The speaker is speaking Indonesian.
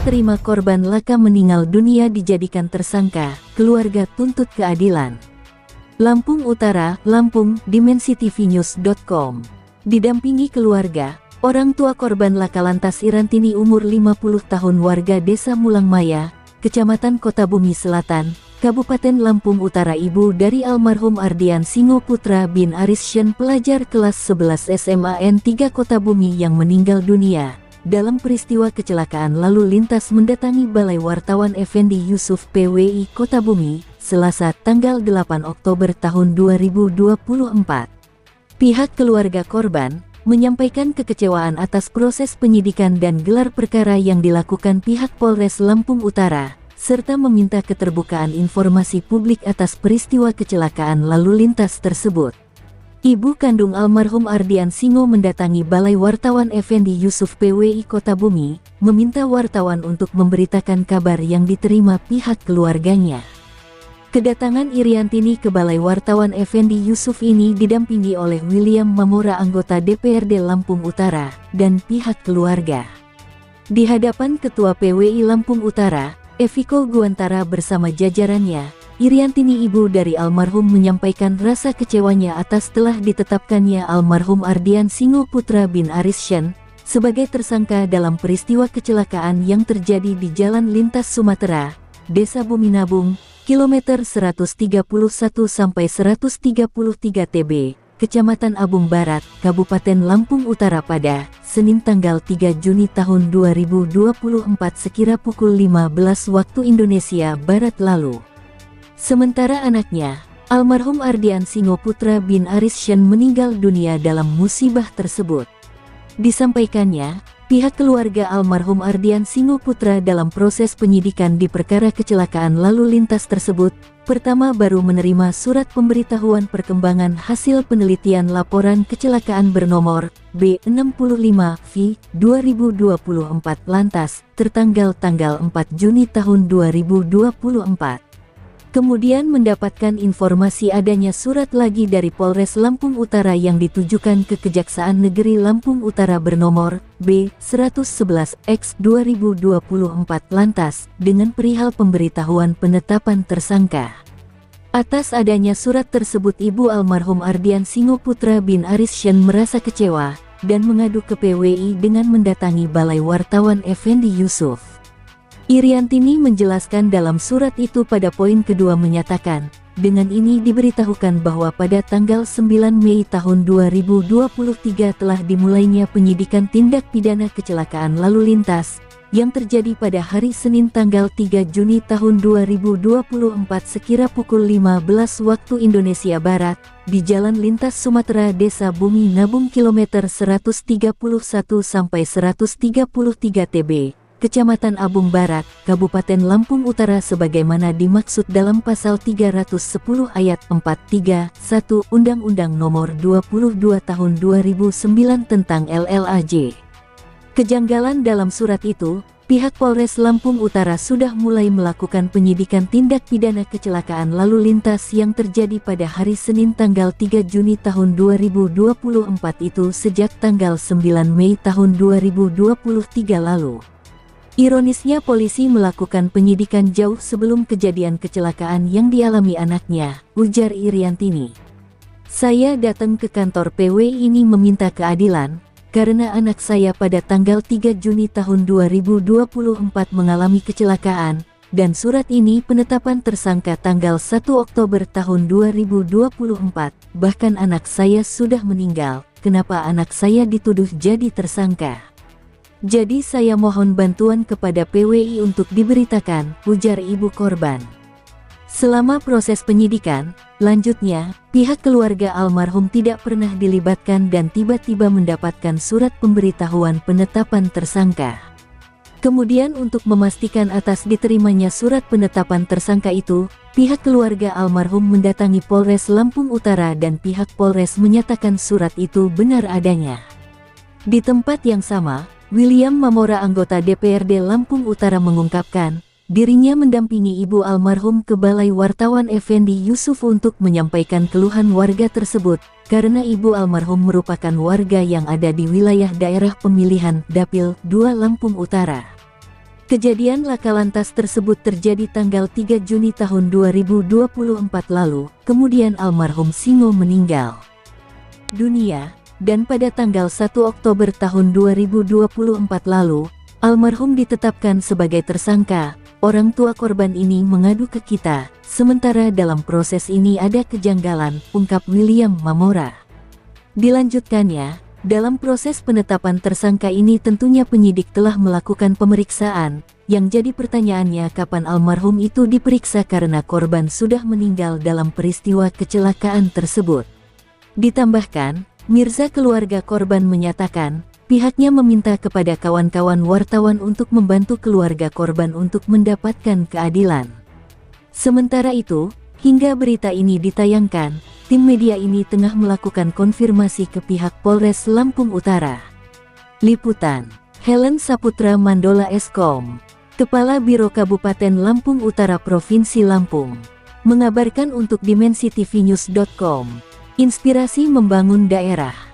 terima korban laka meninggal dunia dijadikan tersangka, keluarga tuntut keadilan. Lampung Utara, Lampung, dimensitv.news.com. Didampingi keluarga, orang tua korban laka lantas Irantini umur 50 tahun warga Desa Mulangmaya, Kecamatan Kota Bumi Selatan, Kabupaten Lampung Utara, ibu dari almarhum Ardian Singo Putra bin Arisyen, pelajar kelas 11 SMA N3 Kota Bumi yang meninggal dunia dalam peristiwa kecelakaan lalu lintas mendatangi Balai Wartawan Effendi Yusuf PWI Kota Bumi, Selasa tanggal 8 Oktober tahun 2024. Pihak keluarga korban menyampaikan kekecewaan atas proses penyidikan dan gelar perkara yang dilakukan pihak Polres Lampung Utara, serta meminta keterbukaan informasi publik atas peristiwa kecelakaan lalu lintas tersebut. Ibu kandung almarhum Ardian Singo mendatangi Balai Wartawan Effendi Yusuf PWI Kota Bumi, meminta wartawan untuk memberitakan kabar yang diterima pihak keluarganya. Kedatangan Iriantini ke Balai Wartawan Effendi Yusuf ini didampingi oleh William Mamora, anggota DPRD Lampung Utara, dan pihak keluarga. Di hadapan Ketua PWI Lampung Utara, Eviko Guantara bersama jajarannya, Iriantini, ibu dari almarhum, menyampaikan rasa kecewanya atas telah ditetapkannya almarhum Ardian Singo Putra bin Arisyen sebagai tersangka dalam peristiwa kecelakaan yang terjadi di Jalan Lintas Sumatera, Desa Bumi Nabung, kilometer 131-133 TB, Kecamatan Abung Barat, Kabupaten Lampung Utara pada Senin tanggal 3 Juni tahun 2024 sekira pukul 15 waktu Indonesia Barat lalu. Sementara anaknya, almarhum Ardian Singo Putra bin Arisyen, meninggal dunia dalam musibah tersebut. Disampaikannya, pihak keluarga almarhum Ardian Singo Putra dalam proses penyidikan di perkara kecelakaan lalu lintas tersebut, pertama baru menerima surat pemberitahuan perkembangan hasil penelitian laporan kecelakaan bernomor B65V/2024 lantas, tertanggal tanggal 4 Juni tahun 2024. Kemudian mendapatkan informasi adanya surat lagi dari Polres Lampung Utara yang ditujukan ke Kejaksaan Negeri Lampung Utara bernomor B111X/2024 lantas, dengan perihal pemberitahuan penetapan tersangka. Atas adanya surat tersebut, ibu almarhum Ardian Singo Putra bin Arisyen merasa kecewa dan mengadu ke PWI dengan mendatangi Balai Wartawan Effendi Yusuf. Iriantini menjelaskan dalam surat itu pada poin kedua menyatakan, dengan ini diberitahukan bahwa pada tanggal 9 Mei tahun 2023 telah dimulainya penyidikan tindak pidana kecelakaan lalu lintas yang terjadi pada hari Senin tanggal 3 Juni tahun 2024 sekira pukul 15 waktu Indonesia Barat di Jalan Lintas Sumatera, Desa Bumi Nabung kilometer 131-133 TB, Kecamatan Abung Barat, Kabupaten Lampung Utara sebagaimana dimaksud dalam pasal 310 ayat 431 Undang-Undang Nomor 22 Tahun 2009 tentang LLAJ. Kejanggalan dalam surat itu, pihak Polres Lampung Utara sudah mulai melakukan penyidikan tindak pidana kecelakaan lalu lintas yang terjadi pada hari Senin tanggal 3 Juni tahun 2024 itu sejak tanggal 9 Mei tahun 2023 lalu. Ironisnya polisi melakukan penyidikan jauh sebelum kejadian kecelakaan yang dialami anaknya, ujar Iriantini. Saya datang ke kantor PWI ini meminta keadilan, karena anak saya pada tanggal 3 Juni tahun 2024 mengalami kecelakaan, dan surat ini penetapan tersangka tanggal 1 Oktober tahun 2024, bahkan anak saya sudah meninggal, kenapa anak saya dituduh jadi tersangka? Jadi saya mohon bantuan kepada PWI untuk diberitakan, ujar ibu korban. Selama proses penyidikan, lanjutnya, pihak keluarga almarhum tidak pernah dilibatkan dan tiba-tiba mendapatkan surat pemberitahuan penetapan tersangka. Kemudian untuk memastikan atas diterimanya surat penetapan tersangka itu, pihak keluarga almarhum mendatangi Polres Lampung Utara dan pihak Polres menyatakan surat itu benar adanya. Di tempat yang sama, William Mamora, anggota DPRD Lampung Utara, mengungkapkan, dirinya mendampingi ibu almarhum ke Balai Wartawan Effendi Yusuf untuk menyampaikan keluhan warga tersebut, karena ibu almarhum merupakan warga yang ada di wilayah daerah pemilihan Dapil 2 Lampung Utara. Kejadian laka lantas tersebut terjadi tanggal 3 Juni tahun 2024 lalu, kemudian almarhum Singo meninggal dunia, dan pada tanggal 1 Oktober tahun 2024 lalu, almarhum ditetapkan sebagai tersangka. Orang tua korban ini mengadu ke kita, sementara dalam proses ini ada kejanggalan, ungkap William Mamora. Dilanjutkannya, dalam proses penetapan tersangka ini tentunya penyidik telah melakukan pemeriksaan, yang jadi pertanyaannya kapan almarhum itu diperiksa karena korban sudah meninggal dalam peristiwa kecelakaan tersebut. Ditambahkan, Mirza keluarga korban menyatakan, pihaknya meminta kepada kawan-kawan wartawan untuk membantu keluarga korban untuk mendapatkan keadilan. Sementara itu, hingga berita ini ditayangkan, tim media ini tengah melakukan konfirmasi ke pihak Polres Lampung Utara. Liputan, Helen Saputra Mandola Eskom, Kepala Biro Kabupaten Lampung Utara Provinsi Lampung, mengabarkan untuk dimensitv.news.com, inspirasi membangun daerah.